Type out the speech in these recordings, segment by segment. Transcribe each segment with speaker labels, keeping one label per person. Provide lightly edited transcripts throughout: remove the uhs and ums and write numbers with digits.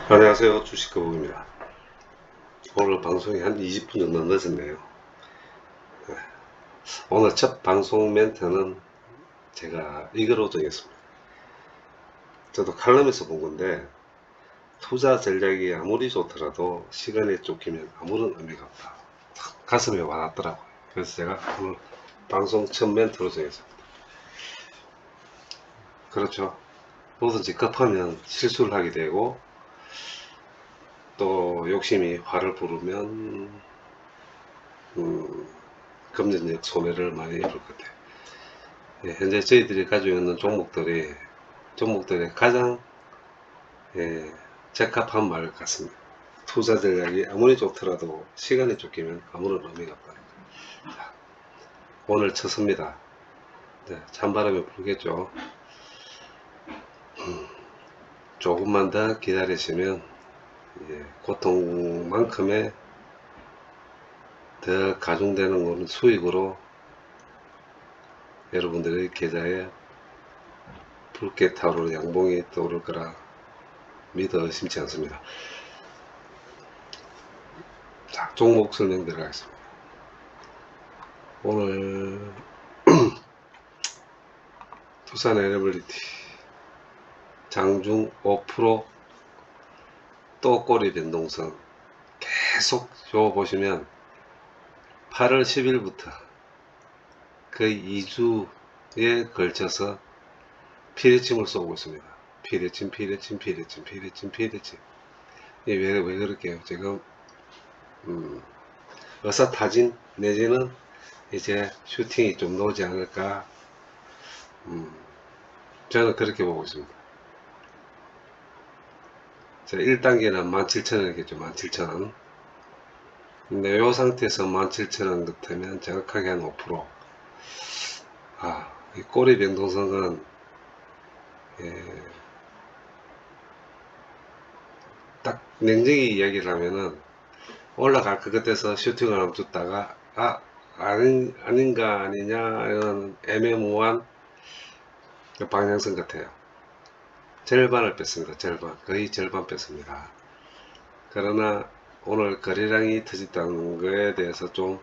Speaker 1: 안녕하세요. 주식거북입니다. 오늘 방송이 한 20분 정도 늦었네요. 오늘 첫 방송 멘트는 제가 이거로 정했습니다. 저도 칼럼에서 본 건데, 투자 전략이 아무리 좋더라도 시간에 쫓기면 아무런 의미가 없다. 가슴에 와닿더라고요. 그래서 제가 오늘 방송 첫 멘트로 정했습니다. 그렇죠. 뭐든지 급하면 실수를 하게 되고, 또 욕심이 화를 부르면 금전적 손해를 많이 입을 것 같아요. 현재 저희들이 가지고 있는 종목들의 가장 적합한 말 같습니다. 투자 전략이 아무리 좋더라도 시간이 쫓기면 아무런 의미가 없다. 오늘 쳤습니다. 찬바람이 불겠죠. 조금만 더 기다리시면 고통만큼의 더 가중되는 것은 수익으로 여러분들의 계좌에 붉게 타오르는 양봉이 떠오를 거라 믿어 의심치 않습니다. 자, 종목 설명 들어가겠습니다. 오늘 두산 에너빌리티 장중 5% 또 꼬리 변동성 계속 줘 보시면 8월 10일부터 거의 2주에 걸쳐서 피레침을 쏘고 있습니다. 피레침. 왜 그럴게요? 지금 의사타진 내지는 이제 슈팅이 좀 나오지 않을까, 저는 그렇게 보고 있습니다. 자, 1단계는 17,000원이겠죠. 17,000원. 근데 이 상태에서 17,000원 같으면 정확하게 한 5%. 이 꼬리 변동성은 딱 냉정히 이야기를 하면은 올라갈 것 같아서 슈팅을 한번 줬다가 아닌가 아니냐 이런 애매모호한 방향성 같아요. 절반을 뺐습니다. 거의 절반 뺐습니다. 그러나 오늘 거래량이 터졌다는 거에 대해서 좀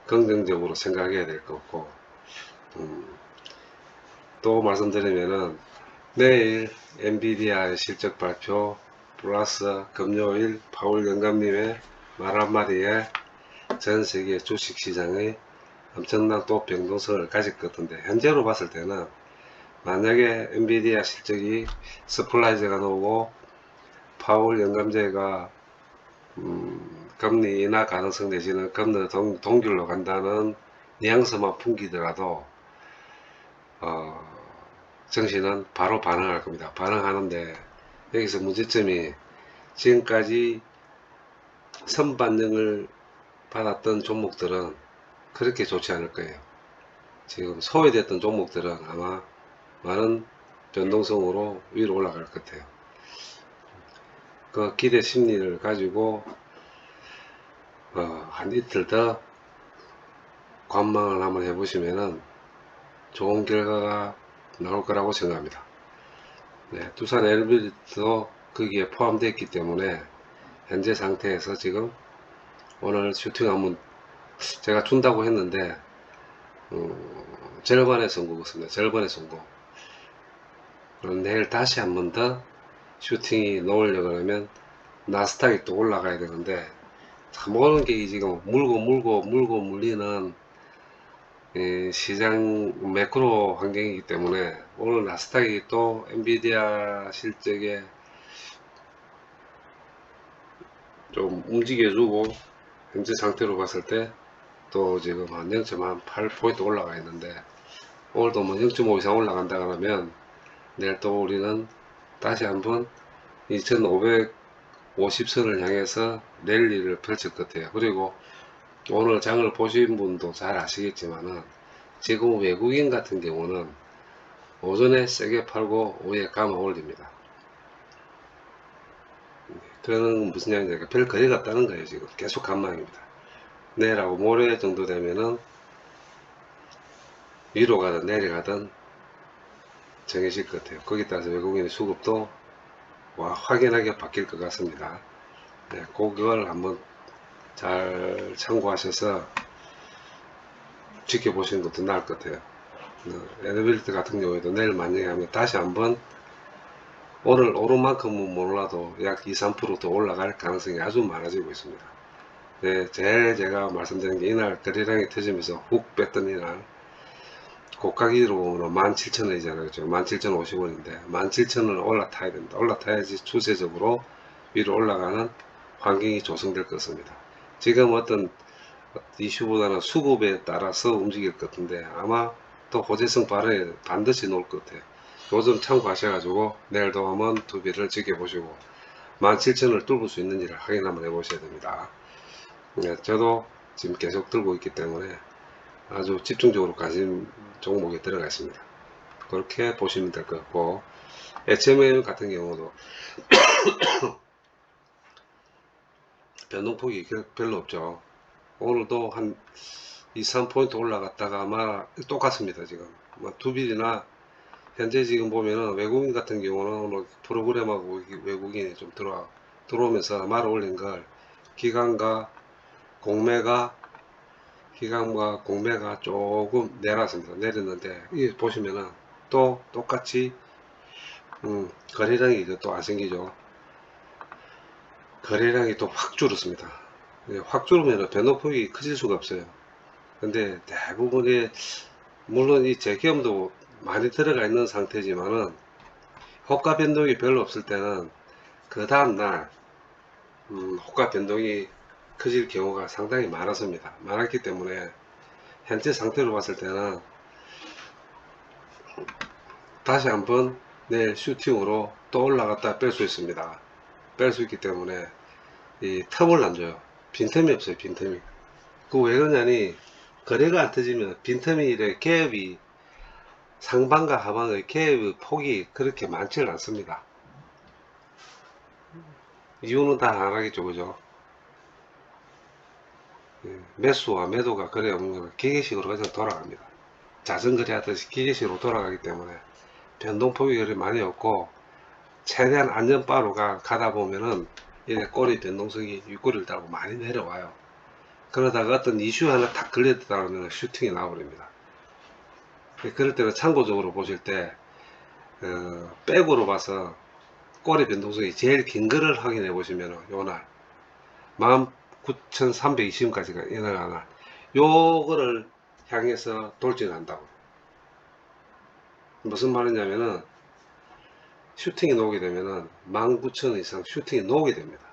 Speaker 1: 긍정적으로 생각해야 될 것 같고, 또 말씀드리면은 내일 엔비디아의 실적 발표 플러스 금요일 파월 영감님의 말 한마디에 전 세계 주식시장의 엄청난 또 변동성을 가질 것 같은데, 현재로 봤을 때는 만약에 엔비디아 실적이 서프라이즈가 나오고 파월 영감제가 금리 인하 가능성 내지는 금리 동결로 간다는 뉘앙스만 풍기더라도 증시는 바로 반응할 겁니다. 반응하는데 여기서 문제점이 지금까지 선반영을 받았던 종목들은 그렇게 좋지 않을 거예요. 지금 소외됐던 종목들은 아마 많은 변동성으로 위로 올라갈 것 같아요. 그 기대 심리를 가지고 한 이틀 더 관망을 한번 해보시면은 좋은 결과가 나올 거라고 생각합니다. 두산 엘리베이터도 거기에 포함되어 있기 때문에 현재 상태에서 지금 오늘 슈팅 한번 제가 준다고 했는데 절반의 성공 같습니다. 절반의 성공. 그럼 내일 다시 한번 더 슈팅이 나오려고 하면 나스닥이 또 올라가야 되는데 모든 게 지금 물고 물리는 시장 매크로 환경이기 때문에 오늘 나스닥이 또 엔비디아 실적에 좀 움직여주고 현재 상태로 봤을 때 또 지금 한 0.8포인트 올라가 있는데 오늘도 뭐 0.5 이상 올라간다 그러면 내일 또 우리는 다시 한번 2550선을 향해서 랠리를 펼칠 것 같아요. 그리고 오늘 장을 보신 분도 잘 아시겠지만은 지금 외국인 같은 경우는 오전에 세게 팔고 오후에 감아 올립니다. 그거는 무슨 얘기냐면 별 거리가 없다는 거예요. 지금 계속 감망입니다. 내일하고 모레 정도 되면은 위로 가든 내려가든 정해질 것 같아요. 거기에 따라서 외국인의 수급도 확연하게 바뀔 것 같습니다. 네, 그걸 한번 잘 참고하셔서 지켜보시는 것도 나을 것 같아요. 에너빌리티 같은 경우에도 내일 만약에 하면 다시 한번 오늘 오른 만큼은 몰라도 약 2~3%더 올라갈 가능성이 아주 많아지고 있습니다. 네, 제일 제가 말씀드린 게 이날 거래량이 터지면서 훅 뺐던 이날 고가 기록으로 17,000원이잖아요. 그렇죠? 17,050원인데 17,000원을 올라타야 됩니다. 올라타야지 추세적으로 위로 올라가는 환경이 조성될 것입니다. 지금 어떤 이슈보다는 수급에 따라서 움직일 것 같은데 아마 또 호재성 발언에 반드시 놓을 것 같아요. 요점 참고하셔가지고 내일도 한번 투비를 지켜보시고 17,000원을 뚫을 수 있는지를 확인 한번 해보셔야 됩니다. 네, 저도 지금 계속 들고 있기 때문에 아주 집중적으로 관심 종목에 들어가 있습니다. 그렇게 보시면 될 것 같고 HMM 같은 경우도 변동폭이 별로 없죠. 오늘도 한 2~3포인트 올라갔다가 아마 똑같습니다. 지금 투빌이나 현재 지금 보면은 외국인 같은 경우는 오늘 프로그램하고 외국인이 좀 들어오면서 말을 올린 걸 기관과 공매가 조금 내렸습니다. 내렸는데 이 보시면은 또 똑같이 거래량이 또 안 생기죠. 거래량이 또 확 줄었습니다. 확 줄으면 변동폭이 커질 수가 없어요. 근데 대부분의 물론 이 재계엄도 많이 들어가 있는 상태지만은 호가 변동이 별로 없을 때는 그 다음날 호가 변동이 커질 경우가 상당히 많았습니다. 많았기 때문에 현재 상태로 봤을 때는 다시 한번 내일 슈팅으로 또 올라갔다 뺄 수 있습니다. 뺄 수 있기 때문에 이 텀을 안 줘요. 빈틈이 없어요. 빈틈이. 그 왜 그러냐니 거래가 안 터지면 빈틈이 이래 갭이 상방과 하방의 갭의 폭이 그렇게 많지는 않습니다. 이유는 다 하나겠죠. 그죠? 매수와 매도가 거래 없는 건 기계식으로 그냥 돌아갑니다. 자전거래 하듯이 기계식으로 돌아가기 때문에 변동폭이 그리 많이 없고 최대한 안전바로 가다 보면은 이게 꼬리 변동성이 윗꼬리를 달고 많이 내려와요. 그러다가 어떤 이슈 하나 탁 걸렸다 그러면 슈팅이 나와버립니다. 그럴 때는 참고적으로 보실 때 백으로 봐서 꼬리 변동성이 제일 긴 거를 확인해 보시면 요날 19,320원까지가 이날 날 요거를 향해서 돌진한다고. 무슨 말이냐면은 슈팅이 나오게 되면은 19,000원 이상 슈팅이 나오게 됩니다.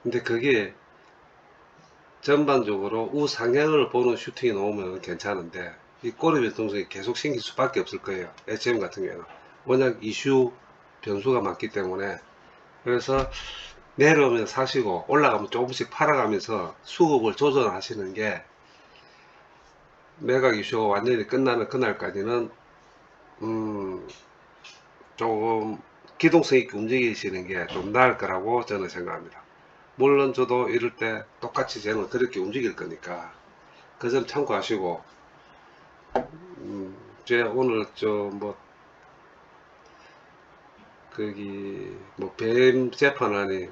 Speaker 1: 근데 그게 전반적으로 우상향을 보는 슈팅이 나오면 괜찮은데 이 꼬리 변동성이 계속 생길 수밖에 없을 거예요. HM 같은 경우는 워낙 이슈 변수가 많기 때문에. 그래서 내려오면 사시고 올라가면 조금씩 팔아가면서 수급을 조절하시는 게 매각 이슈가 완전히 끝나는 그날까지는 조금 기동성 있게 움직이시는 게 좀 나을 거라고 저는 생각합니다. 물론 저도 이럴 때 똑같이 저는 그렇게 움직일 거니까 그 점 참고하시고 제가 오늘 거기 뱀 재판하니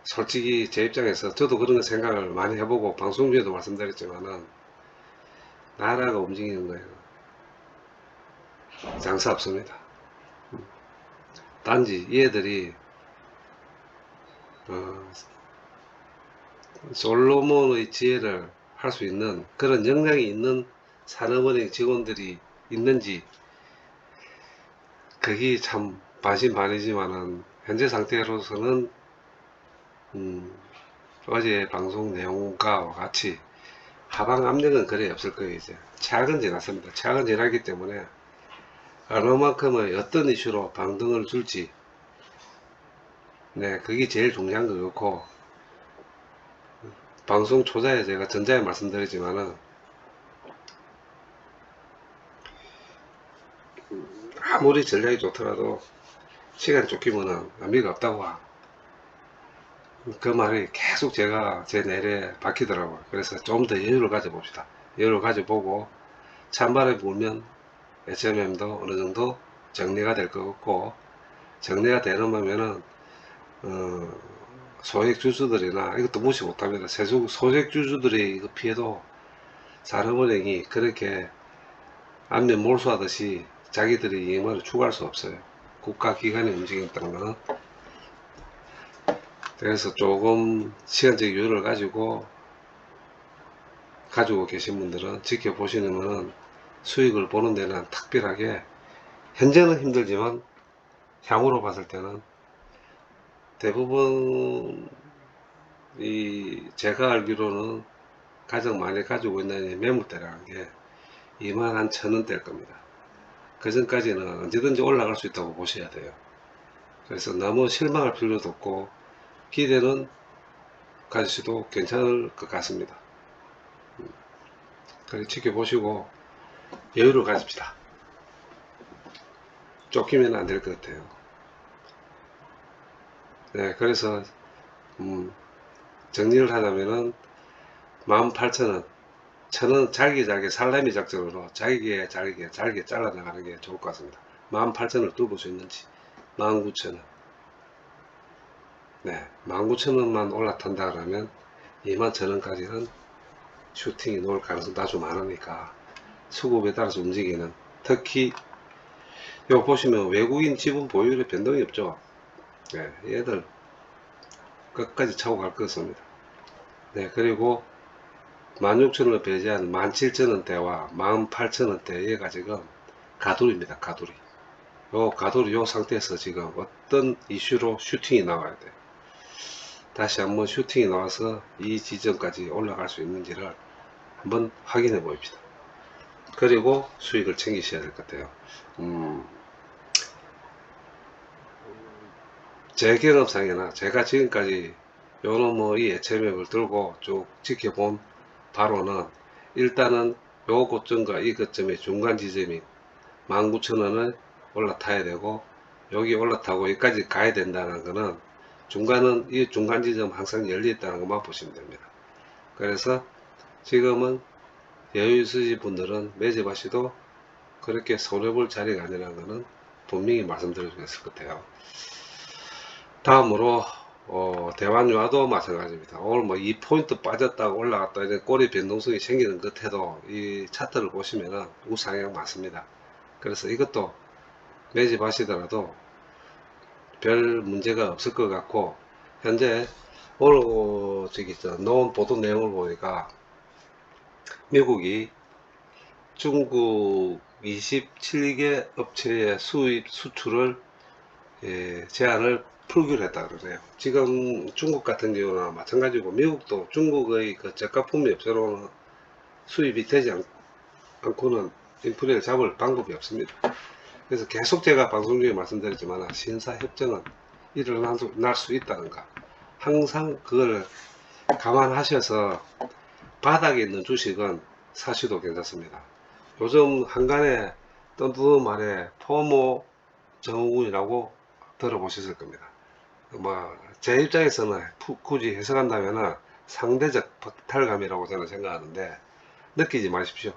Speaker 1: 솔직히 제 입장에서 저도 그런 생각을 많이 해보고 방송 중에도 말씀드렸지만은 나라가 움직이는 거예요. 장사 없습니다. 단지 얘들이 솔로몬의 지혜를 할 수 있는 그런 역량이 있는 산업은행 직원들이 있는지 그게 참 반신반의지만은 현재 상태로서는 어제 방송 내용과 같이 하방 압력은 거의 없을 거예요. 이제 최악은 지났습니다. 최악은 지났기 때문에 얼마만큼의 어떤 이슈로 방등을 줄지 네 그게 제일 중요한 것 같고 방송 초자에 제가 전자에 말씀드리지만은 아무리 전략이 좋더라도 시간이 쫓기면은 의미가 없다고 그 말이 계속 제가 제 내래에 박히더라고요. 그래서 좀 더 여유를 가져봅시다. 여유를 가져보고 찬바람이 불면 HMM도 어느 정도 정리가 될 것 같고, 정리가 되려면은 소액 주주들이나 이것도 무시 못합니다. 소액 주주들의 이거 피해도 산업은행이 그렇게 안면 몰수하듯이 자기들이 이익만을 추구할 수 없어요. 국가기관이 움직였다는 거는. 그래서 조금 시간적 여유를 가지고 계신 분들은 지켜보시면 수익을 보는 데는 특별하게, 현재는 힘들지만 향후로 봤을 때는 대부분 제가 알기로는 가장 많이 가지고 있는 매물대라는 게 21,000원대일 겁니다. 그 전까지는 언제든지 올라갈 수 있다고 보셔야 돼요. 그래서 너무 실망할 필요도 없고 기대는 가지셔도 괜찮을 것 같습니다. 그렇게 지켜보시고 여유를 가집시다. 쫓기면 안 될 것 같아요. 네, 그래서 정리를 하자면은 18,000원, 1,000원 잘게 살라미 작전으로 잘게 잘라나가는 게 좋을 것 같습니다. 18,000원을 뚫을 수 있는지. 19,000원. 네, 19,000원만 올라탄다 그러면 21,000원까지는 슈팅이 놓을 가능성이 아주 많으니까 수급에 따라서 움직이는, 특히 요 보시면 외국인 지분 보유율에 변동이 없죠. 네, 얘들 끝까지 차고 갈 것입니다. 네, 그리고 16,000원을 배제한 17,000원대와 18,000원대 얘가 지금 가돌입니다. 가돌이. 요 상태에서 지금 어떤 이슈로 슈팅이 나와야 돼. 다시 한번 슈팅이 나와서 이 지점까지 올라갈 수 있는지를 한번 확인해 봅시다. 그리고 수익을 챙기셔야 될 것 같아요. 제 경험상이나 제가 지금까지 요런 이 예체맥을 들고 쭉 지켜본 바로는, 일단은 요 고점과 이 고점의 중간 지점인 19,000원을 올라타야 되고, 여기 올라타고 여기까지 가야 된다는 거는 중간은 이 중간 지점 항상 열려 있다는 것만 보시면 됩니다. 그래서 지금은 여유 있으신 분들은 매집하시도 그렇게 손해볼 자리가 아니라는 것은 분명히 말씀드릴 수 있을 것 같아요. 다음으로 대환유화도 마찬가지입니다. 오늘 뭐 2포인트 빠졌다가 올라갔다 이제 꼬리 변동성이 생기는 것 해도 이 차트를 보시면은 우상향 맞습니다. 그래서 이것도 매집하시더라도 별 문제가 없을 것 같고, 현재 오늘 나온 보도 내용을 보니까 미국이 중국 27개 업체의 수출을 제한을 풀기로 했다 그러네요. 지금 중국 같은 경우는 마찬가지고, 미국도 중국의 그 저가품이 없어로는 수입이 되지 않고는 인플레를 잡을 방법이 없습니다. 그래서 계속 제가 방송 중에 말씀드렸지만 신사협정은 일어날 수 있다는 거, 항상 그걸 감안하셔서 바닥에 있는 주식은 사셔도 괜찮습니다. 요즘 한간에 뜬두는 말에 포모 증후군이라고 들어보셨을 겁니다. 제 입장에서는 굳이 해석한다면 상대적 박탈감이라고 저는 생각하는데, 느끼지 마십시오.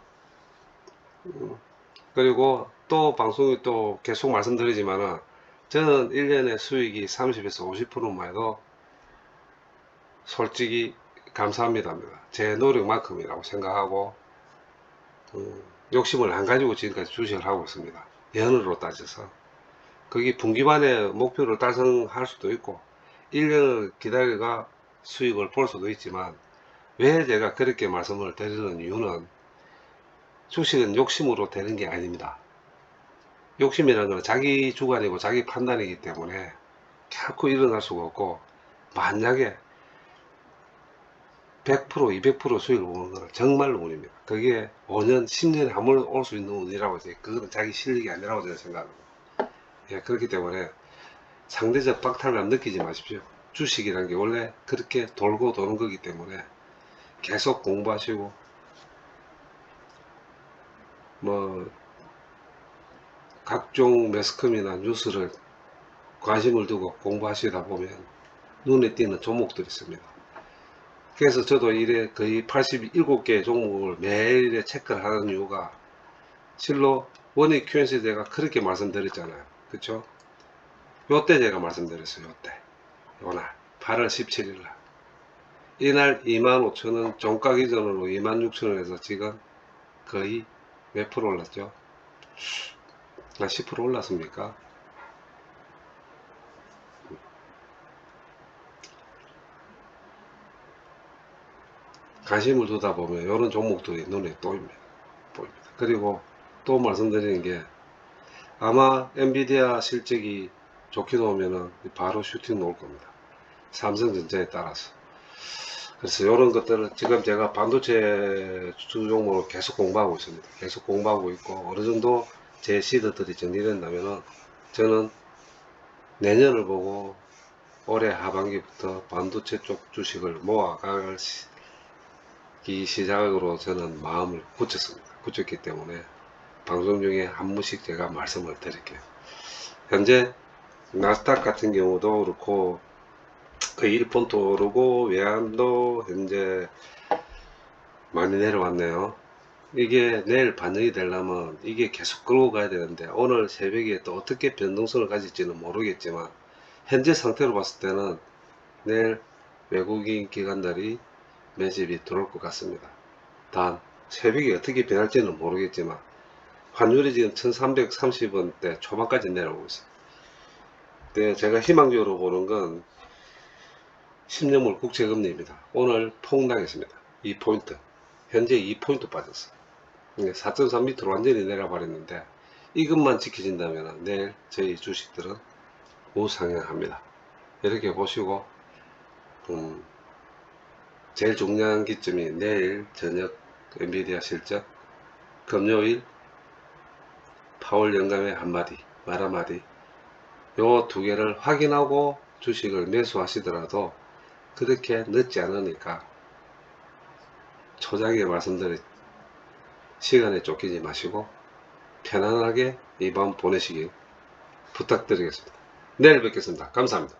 Speaker 1: 그리고 또 방송에 또 계속 말씀드리지만은, 저는 1년에 수익이 30에서 50%만 해도 솔직히 감사합니다. 제 노력만큼이라고 생각하고 욕심을 안 가지고 지금까지 주식을 하고 있습니다. 연으로 따져서 그게 분기반에 목표를 달성할 수도 있고 1년을 기다려가 수익을 볼 수도 있지만, 왜 제가 그렇게 말씀을 드리는 이유는, 주식은 욕심으로 되는 게 아닙니다. 욕심이라는 건 자기 주관이고 자기 판단이기 때문에 결코 일어날 수가 없고, 만약에 100%, 200% 수익을 보는 건 정말로 운입니다. 그게 5년, 10년에 한 번 올 수 있는 운이라고 해서 그건 자기 실력이 아니라고 저는 생각합니다. 예, 그렇기 때문에 상대적 박탈감 느끼지 마십시오. 주식이라는 게 원래 그렇게 돌고 도는 거기 때문에 계속 공부하시고, 각종 매스컴이나 뉴스를 관심을 두고 공부하시다 보면 눈에 띄는 종목들이 있습니다. 그래서 저도 이래 거의 87개 종목을 매일에 체크를 하는 이유가, 실로 원익 Q&A 제가 그렇게 말씀드렸잖아요. 그쵸? 요때 제가 말씀드렸어요. 요때. 요날. 8월 17일 날. 이날 25,000원, 종가 기준으로 26,000원에서 지금 거의 몇 프로 올랐죠? 한 10% 올랐습니까? 관심을 두다 보면 이런 종목들이 눈에 보입니다. 그리고 또 말씀드리는 게 아마 엔비디아 실적이 좋게 나오면은 바로 슈팅 나올 겁니다. 삼성전자에 따라서. 그래서 이런 것들을 지금 제가 반도체 주 종목을 계속 공부하고 있습니다. 계속 공부하고 있고 어느 정도 제 시드들이 정리된다면은 저는 내년을 보고 올해 하반기부터 반도체 쪽 주식을 모아갈 이 시작으로 저는 마음을 굳혔기 때문에 방송 중에 한 번씩 제가 말씀을 드릴게요. 현재 나스닥 같은 경우도 그렇고 거의 1폰트 오르고 외환도 현재 많이 내려왔네요. 이게 내일 반영이 되려면 이게 계속 끌고 가야 되는데 오늘 새벽에 또 어떻게 변동성을 가질지는 모르겠지만 현재 상태로 봤을 때는 내일 외국인 기관들이 매집이 들어올 것 같습니다. 단 새벽에 어떻게 변할지는 모르겠지만 환율이 지금 1330원대 초반까지 내려오고 있어요. 근데 제가 희망적으로 보는 건 10년물 국채금리입니다. 오늘 폭락했습니다. 2포인트. 현재 2포인트 빠졌어요. 4.3m로 완전히 내려버렸는데 이것만 지켜진다면 내일 저희 주식들은 우상향합니다. 이렇게 보시고 제일 중요한 기점이 내일 저녁 엔비디아 실적, 금요일 파월 영감의 한마디, 말 한마디, 요 두 개를 확인하고 주식을 매수하시더라도 그렇게 늦지 않으니까 초장에 말씀드린 시간에 쫓기지 마시고 편안하게 이 밤 보내시길 부탁드리겠습니다. 내일 뵙겠습니다. 감사합니다.